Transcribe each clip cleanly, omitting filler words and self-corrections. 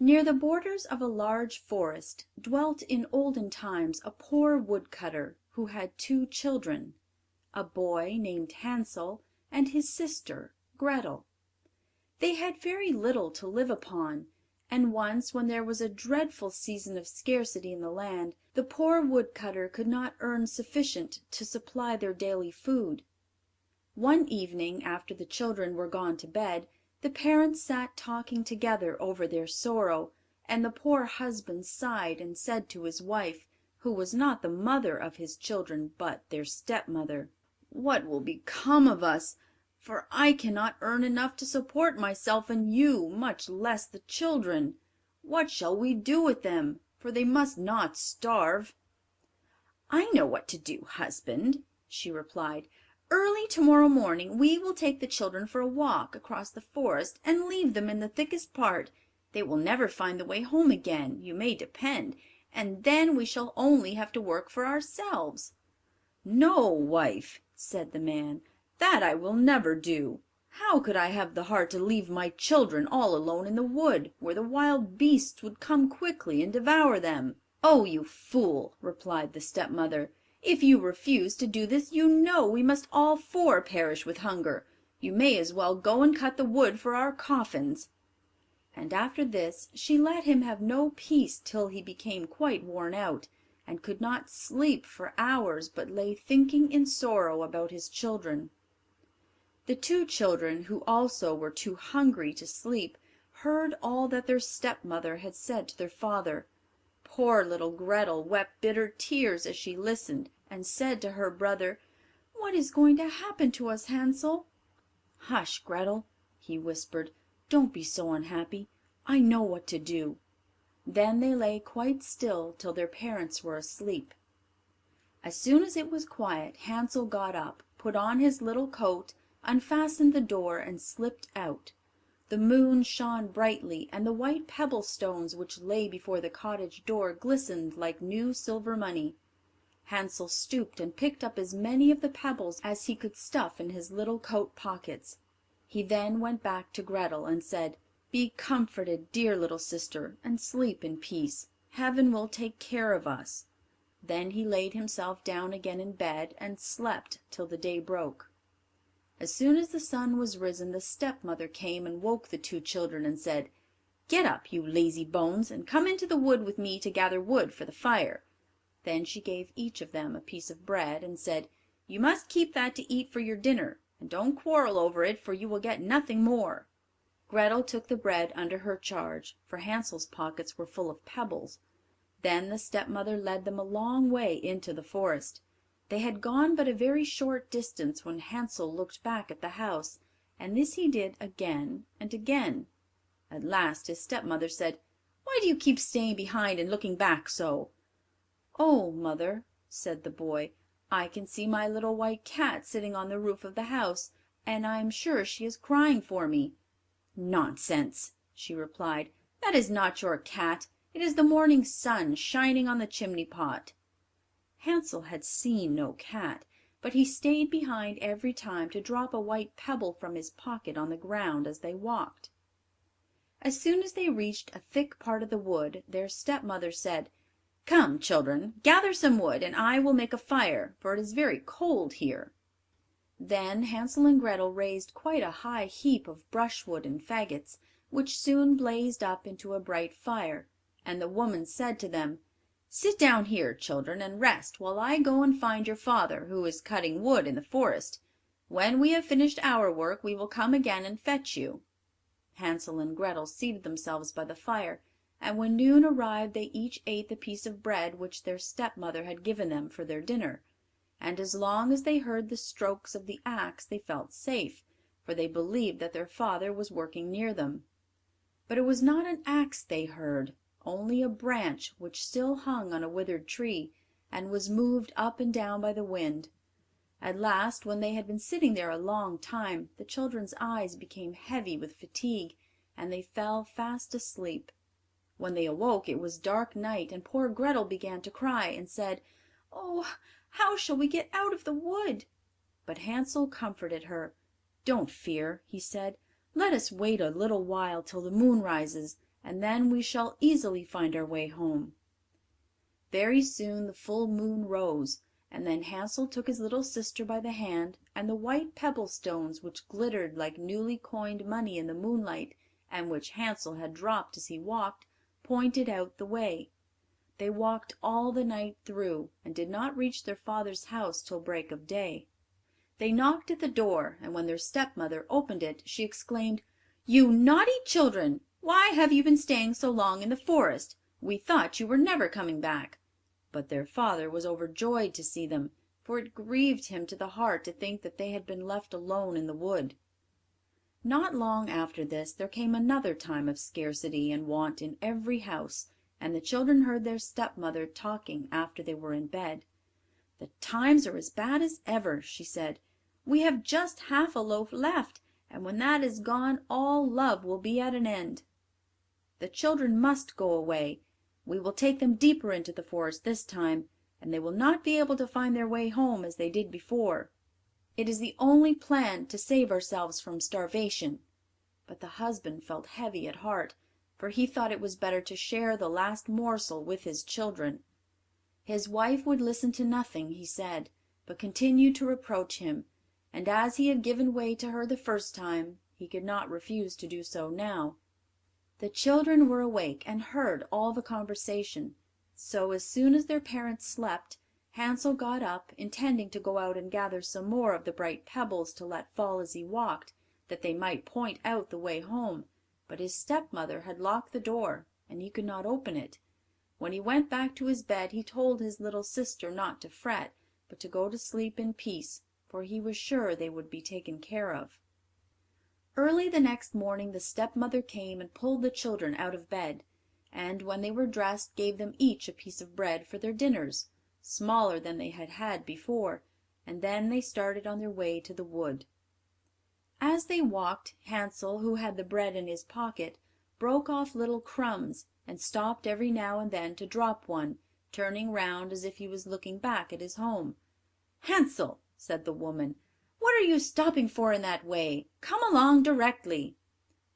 Near the borders of a large forest dwelt in olden times a poor woodcutter who had two children, a boy named Hansel and his sister Gretel. They had very little to live upon, and once when there was a dreadful season of scarcity in the land, the poor woodcutter could not earn sufficient to supply their daily food. One evening, after the children were gone to bed, the parents sat talking together over their sorrow, and the poor husband sighed and said to his wife, who was not the mother of his children but their stepmother, "What will become of us? For I cannot earn enough to support myself and you, much less the children. What shall we do with them? For they must not starve." "I know what to do, husband," she replied. "Early tomorrow morning we will take the children for a walk across the forest and leave them in the thickest part. They will never find the way home again, you may depend, and then we shall only have to work for ourselves." "No, wife," said the man, "that I will never do. How could I have the heart to leave my children all alone in the wood, where the wild beasts would come quickly and devour them?" "Oh, you fool," replied the stepmother, "if you refuse to do this you know we must all four perish with hunger. You may as well go and cut the wood for our coffins." And after this she let him have no peace till he became quite worn out, and could not sleep for hours, but lay thinking in sorrow about his children. The two children, who also were too hungry to sleep, heard all that their stepmother had said to their father. Poor little Gretel wept bitter tears as she listened, and said to her brother, "What is going to happen to us, Hansel?" "Hush, Gretel," he whispered, "don't be so unhappy. I know what to do." Then they lay quite still till their parents were asleep. As soon as it was quiet, Hansel got up, put on his little coat, unfastened the door, and slipped out. The moon shone brightly, and the white pebble stones which lay before the cottage door glistened like new silver money. Hansel stooped and picked up as many of the pebbles as he could stuff in his little coat pockets. He then went back to Gretel and said, "Be comforted, dear little sister, and sleep in peace. Heaven will take care of us." Then he laid himself down again in bed and slept till the day broke. As soon as the sun was risen the stepmother came and woke the two children and said, "Get up, you lazy bones, and come into the wood with me to gather wood for the fire." Then she gave each of them a piece of bread, and said, "You must keep that to eat for your dinner, and don't quarrel over it, for you will get nothing more." Gretel took the bread under her charge, for Hansel's pockets were full of pebbles. Then the stepmother led them a long way into the forest. They had gone but a very short distance when Hansel looked back at the house, and this he did again and again. At last his stepmother said, "Why do you keep staying behind and looking back so?" "Oh, mother," said the boy, "I can see my little white cat sitting on the roof of the house, and I am sure she is crying for me." "Nonsense," she replied, "that is not your cat. It is the morning sun shining on the chimney pot." Hansel had seen no cat, but he stayed behind every time to drop a white pebble from his pocket on the ground as they walked. As soon as they reached a thick part of the wood, their stepmother said, "Come, children, gather some wood, and I will make a fire, for it is very cold here." Then Hansel and Gretel raised quite a high heap of brushwood and faggots, which soon blazed up into a bright fire, and the woman said to them, "Sit down here, children, and rest while I go and find your father, who is cutting wood in the forest. When we have finished our work we will come again and fetch you." Hansel and Gretel seated themselves by the fire, and when noon arrived they each ate the piece of bread which their stepmother had given them for their dinner, and as long as they heard the strokes of the axe they felt safe, for they believed that their father was working near them. But it was not an axe they heard, only a branch which still hung on a withered tree, and was moved up and down by the wind. At last, when they had been sitting there a long time, the children's eyes became heavy with fatigue, and they fell fast asleep. When they awoke it was dark night, and poor Gretel began to cry, and said, "Oh, how shall we get out of the wood?" But Hansel comforted her. "Don't fear," he said. "Let us wait a little while till the moon rises, and then we shall easily find our way home." Very soon the full moon rose, and then Hansel took his little sister by the hand, and the white pebble stones which glittered like newly coined money in the moonlight, and which Hansel had dropped as he walked, pointed out the way. They walked all the night through, and did not reach their father's house till break of day. They knocked at the door, and when their stepmother opened it, she exclaimed, "You naughty children! Why have you been staying so long in the forest? We thought you were never coming back." But their father was overjoyed to see them, for it grieved him to the heart to think that they had been left alone in the wood. Not long after this there came another time of scarcity and want in every house, and the children heard their stepmother talking after they were in bed. "The times are as bad as ever," she said. "We have just half a loaf left, and when that is gone all love will be at an end. The children must go away. We will take them deeper into the forest this time, and they will not be able to find their way home as they did before. It is the only plan to save ourselves from starvation." But the husband felt heavy at heart, for he thought it was better to share the last morsel with his children. His wife would listen to nothing he said, but continued to reproach him, and as he had given way to her the first time, he could not refuse to do so now. The children were awake and heard all the conversation, so as soon as their parents slept, Hansel got up, intending to go out and gather some more of the bright pebbles to let fall as he walked, that they might point out the way home, but his stepmother had locked the door, and he could not open it. When he went back to his bed he told his little sister not to fret, but to go to sleep in peace, for he was sure they would be taken care of. Early the next morning the stepmother came and pulled the children out of bed, and when they were dressed gave them each a piece of bread for their dinners, smaller than they had had before, and then they started on their way to the wood. As they walked, Hansel, who had the bread in his pocket, broke off little crumbs, and stopped every now and then to drop one, turning round as if he was looking back at his home. "Hansel," said the woman, "what are you stopping for in that way? Come along directly."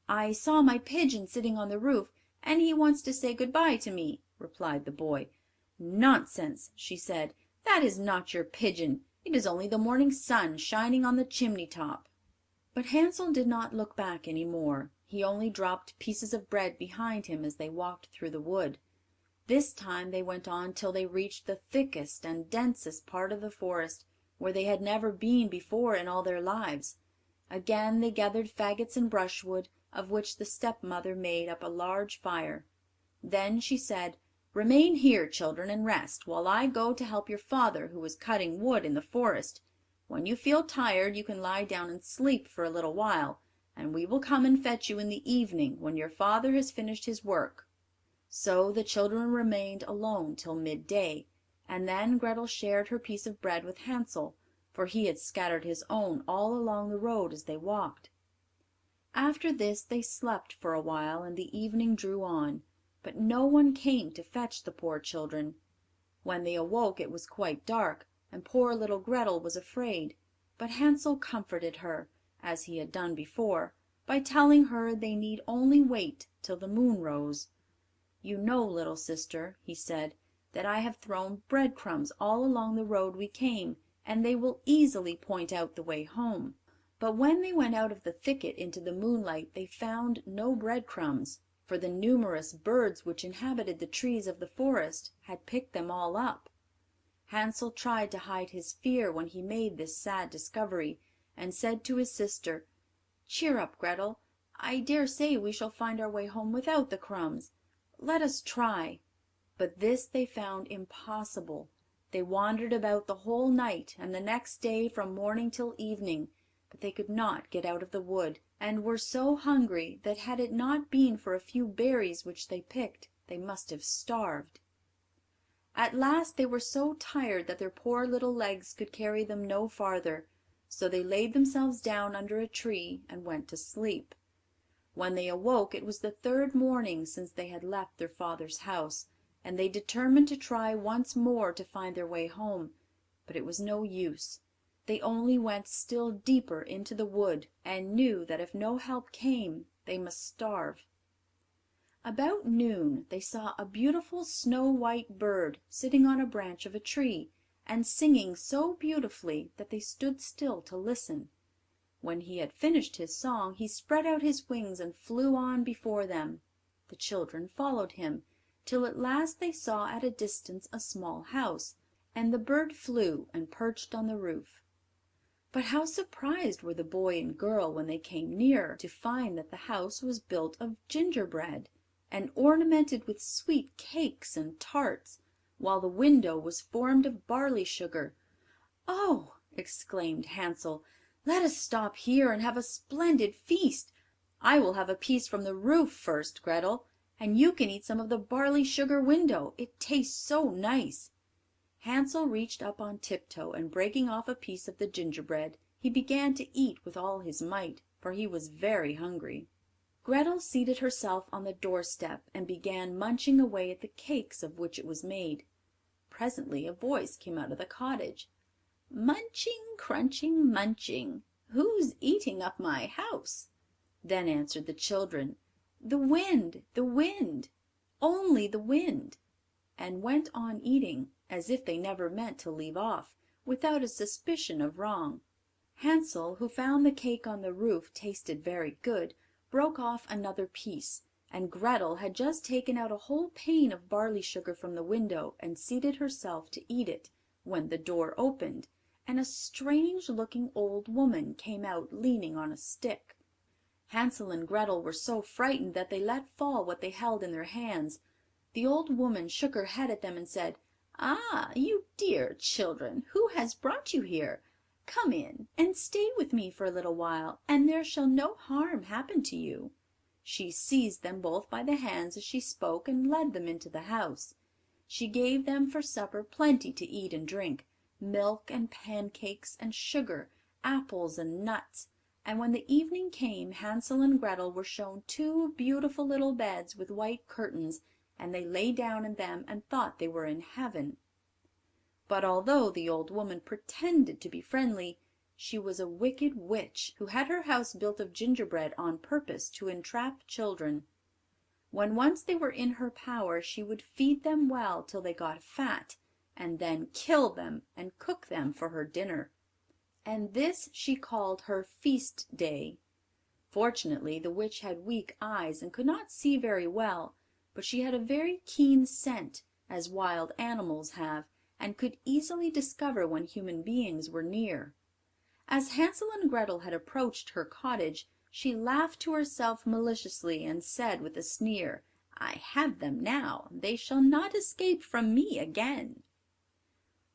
"I saw my pigeon sitting on the roof, and he wants to say good bye to me," replied the boy. "Nonsense," she said, "that is not your pigeon. It is only the morning sun shining on the chimney top." But Hansel did not look back any more. He only dropped pieces of bread behind him as they walked through the wood. This time they went on till they reached the thickest and densest part of the forest, where they had never been before in all their lives. Again they gathered faggots and brushwood, of which the stepmother made up a large fire. Then she said, "Remain here, children, and rest, while I go to help your father, who is cutting wood in the forest. When you feel tired you can lie down and sleep for a little while, and we will come and fetch you in the evening, when your father has finished his work." So the children remained alone till midday, and then Grethel shared her piece of bread with Hansel, for he had scattered his own all along the road as they walked. After this they slept for a while, and the evening drew on, but no one came to fetch the poor children. When they awoke it was quite dark, and poor little Grethel was afraid, but Hansel comforted her, as he had done before, by telling her they need only wait till the moon rose. "You know, little sister," he said, "that I have thrown breadcrumbs all along the road we came, and they will easily point out the way home." But when they went out of the thicket into the moonlight they found no breadcrumbs, for the numerous birds which inhabited the trees of the forest had picked them all up. Hansel tried to hide his fear when he made this sad discovery, and said to his sister, "Cheer up, Grethel. I dare say we shall find our way home without the crumbs. Let us try." But this they found impossible. They wandered about the whole night and the next day from morning till evening, but they could not get out of the wood, and were so hungry that had it not been for a few berries which they picked, they must have starved. At last they were so tired that their poor little legs could carry them no farther, so they laid themselves down under a tree and went to sleep. When they awoke it was the third morning since they had left their father's house, and they determined to try once more to find their way home, but it was no use. They only went still deeper into the wood, and knew that if no help came they must starve. About noon they saw a beautiful snow-white bird sitting on a branch of a tree, and singing so beautifully that they stood still to listen. When he had finished his song, he spread out his wings and flew on before them. The children followed him, till at last they saw at a distance a small house, and the bird flew and perched on the roof. But how surprised were the boy and girl when they came nearer to find that the house was built of gingerbread, and ornamented with sweet cakes and tarts, while the window was formed of barley sugar. "Oh!" exclaimed Hansel, "let us stop here and have a splendid feast. I will have a piece from the roof first, Gretel, and you can eat some of the barley sugar window. It tastes so nice." Hansel reached up on tiptoe, and breaking off a piece of the gingerbread, he began to eat with all his might, for he was very hungry. Gretel seated herself on the doorstep and began munching away at the cakes of which it was made. Presently a voice came out of the cottage. "Munching, crunching, munching, who's eating up my house?" Then answered the children, "The wind, the wind, only the wind," and went on eating, as if they never meant to leave off, without a suspicion of wrong. Hansel, who found the cake on the roof tasted very good, broke off another piece, and Gretel had just taken out a whole pane of barley sugar from the window and seated herself to eat it, when the door opened, and a strange-looking old woman came out leaning on a stick. Hansel and Gretel were so frightened that they let fall what they held in their hands. The old woman shook her head at them and said, "Ah, you dear children, who has brought you here? Come in and stay with me for a little while, and there shall no harm happen to you." She seized them both by the hands as she spoke and led them into the house. She gave them for supper plenty to eat and drink, milk and pancakes and sugar, apples and nuts, and when the evening came Hansel and Gretel were shown two beautiful little beds with white curtains, and they lay down in them and thought they were in heaven. But although the old woman pretended to be friendly, she was a wicked witch who had her house built of gingerbread on purpose to entrap children. When once they were in her power she would feed them well till they got fat, and then kill them and cook them for her dinner. And this she called her feast day. Fortunately the witch had weak eyes and could not see very well, but she had a very keen scent, as wild animals have, and could easily discover when human beings were near. As Hansel and Gretel had approached her cottage, she laughed to herself maliciously and said with a sneer, "I have them now, they shall not escape from me again."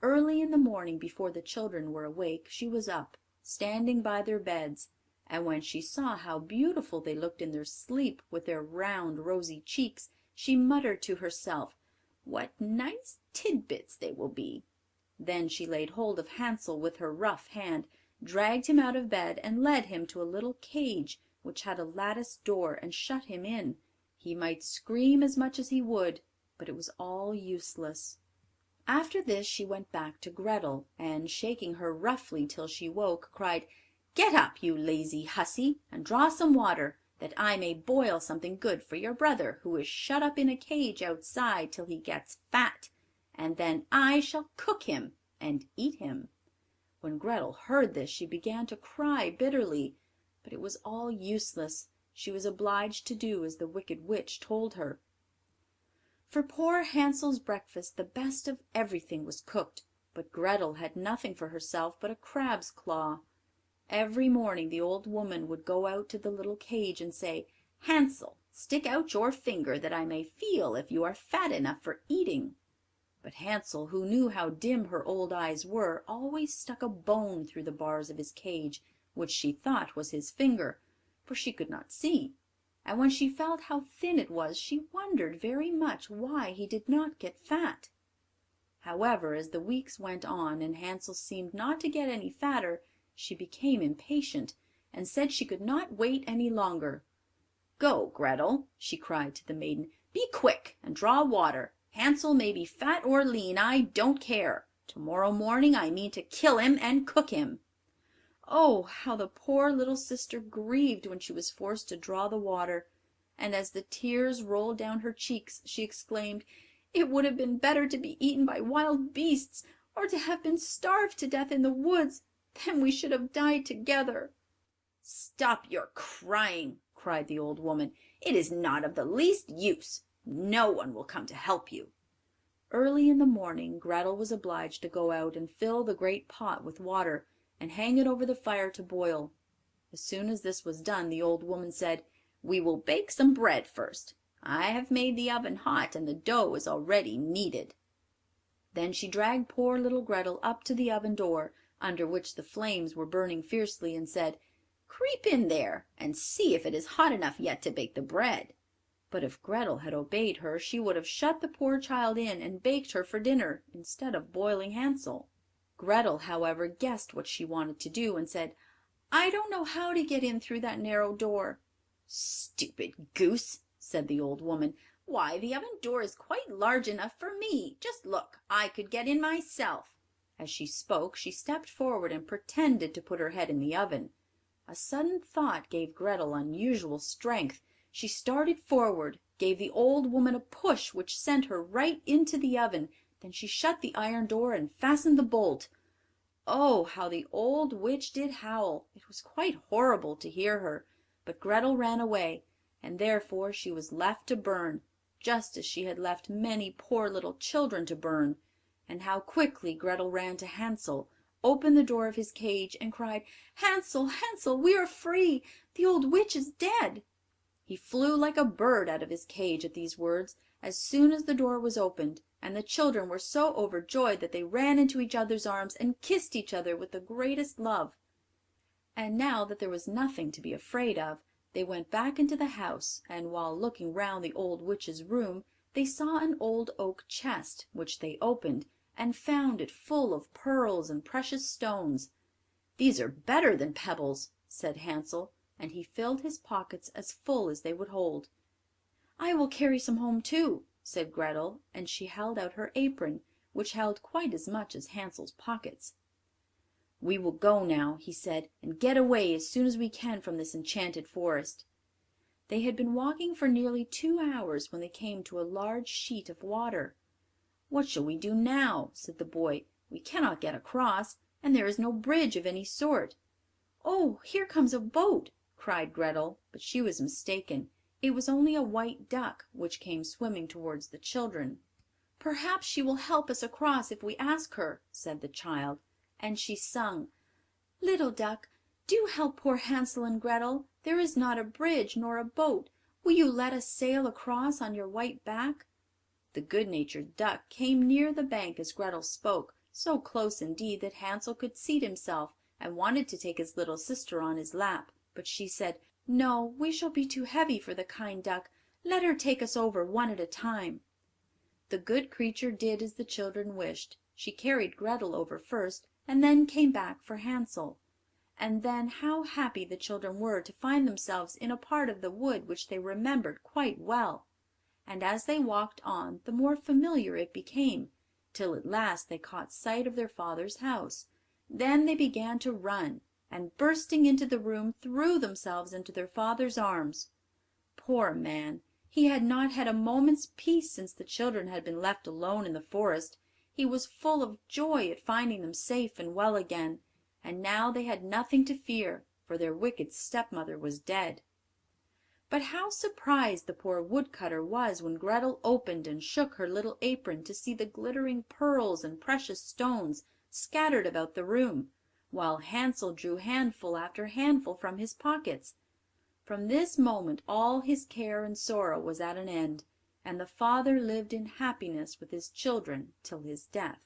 Early in the morning, before the children were awake, she was up, standing by their beds, and when she saw how beautiful they looked in their sleep with their round rosy cheeks, she muttered to herself, "What nice tidbits they will be." Then she laid hold of Hansel with her rough hand, dragged him out of bed, and led him to a little cage which had a lattice door, and shut him in. He might scream as much as he would, but it was all useless. After this she went back to Gretel, and shaking her roughly till she woke, cried, "Get up, you lazy hussy, and draw some water, that I may boil something good for your brother, who is shut up in a cage outside till he gets fat, and then I shall cook him and eat him." When Gretel heard this she began to cry bitterly, but it was all useless. She was obliged to do as the wicked witch told her. For poor Hansel's breakfast the best of everything was cooked, but Gretel had nothing for herself but a crab's claw. Every morning the old woman would go out to the little cage and say, "Hansel, stick out your finger that I may feel if you are fat enough for eating." But Hansel, who knew how dim her old eyes were, always stuck a bone through the bars of his cage, which she thought was his finger, for she could not see, and when she felt how thin it was she wondered very much why he did not get fat. However, as the weeks went on and Hansel seemed not to get any fatter, she became impatient, and said she could not wait any longer. "Go, Gretel," she cried to the maiden, "be quick and draw water. Hansel may be fat or lean, I don't care. Tomorrow morning I mean to kill him and cook him." Oh, how the poor little sister grieved when she was forced to draw the water, and as the tears rolled down her cheeks, she exclaimed, "It would have been better to be eaten by wild beasts, or to have been starved to death in the woods. Then we should have died together." "Stop your crying," cried the old woman. "It is not of the least use. No one will come to help you." Early in the morning Gretel was obliged to go out and fill the great pot with water, and hang it over the fire to boil. As soon as this was done, the old woman said, "We will bake some bread first. I have made the oven hot, and the dough is already kneaded." Then she dragged poor little Gretel up to the oven door, under which the flames were burning fiercely, and said, "Creep in there, and see if it is hot enough yet to bake the bread." But if Gretel had obeyed her, she would have shut the poor child in and baked her for dinner, instead of boiling Hansel. Gretel, however, guessed what she wanted to do, and said, "I don't know how to get in through that narrow door." "Stupid goose," said the old woman. "Why, the oven door is quite large enough for me. Just look, I could get in myself." As she spoke, she stepped forward and pretended to put her head in the oven. A sudden thought gave Gretel unusual strength. She started forward, gave the old woman a push which sent her right into the oven. Then she shut the iron door and fastened the bolt. Oh, how the old witch did howl! It was quite horrible to hear her, but Gretel ran away, and therefore she was left to burn, just as she had left many poor little children to burn. And how quickly Gretel ran to Hansel, opened the door of his cage, and cried, "Hansel, Hansel, we are free! The old witch is dead!" He flew like a bird out of his cage at these words, as soon as the door was opened, and the children were so overjoyed that they ran into each other's arms and kissed each other with the greatest love. And now that there was nothing to be afraid of, they went back into the house, and while looking round the old witch's room, they saw an old oak chest, which they opened, and found it full of pearls and precious stones. "These are better than pebbles," said Hansel, and he filled his pockets as full as they would hold. "I will carry some home too," said Gretel, and she held out her apron, which held quite as much as Hansel's pockets. "We will go now," he said, "and get away as soon as we can from this enchanted forest." They had been walking for nearly 2 hours when they came to a large sheet of water. "What shall we do now?" said the boy. "We cannot get across, and there is no bridge of any sort." "Oh, here comes a boat!" cried Gretel, but she was mistaken. It was only a white duck, which came swimming towards the children. "Perhaps she will help us across if we ask her," said the child, and she sung, "Little duck, do help poor Hansel and Gretel. There is not a bridge nor a boat. Will you let us sail across on your white back?" The good-natured duck came near the bank as Gretel spoke, so close indeed that Hansel could seat himself, and wanted to take his little sister on his lap, but she said, "No, we shall be too heavy for the kind duck. Let her take us over one at a time." The good creature did as the children wished. She carried Gretel over first, and then came back for Hansel. And then how happy the children were to find themselves in a part of the wood which they remembered quite well. And as they walked on the more familiar it became, till at last they caught sight of their father's house. Then they began to run, and bursting into the room threw themselves into their father's arms. Poor man! He had not had a moment's peace since the children had been left alone in the forest. He was full of joy at finding them safe and well again, and now they had nothing to fear, for their wicked stepmother was dead. But how surprised the poor woodcutter was when Gretel opened and shook her little apron to see the glittering pearls and precious stones scattered about the room, while Hansel drew handful after handful from his pockets. From this moment all his care and sorrow was at an end, and the father lived in happiness with his children till his death.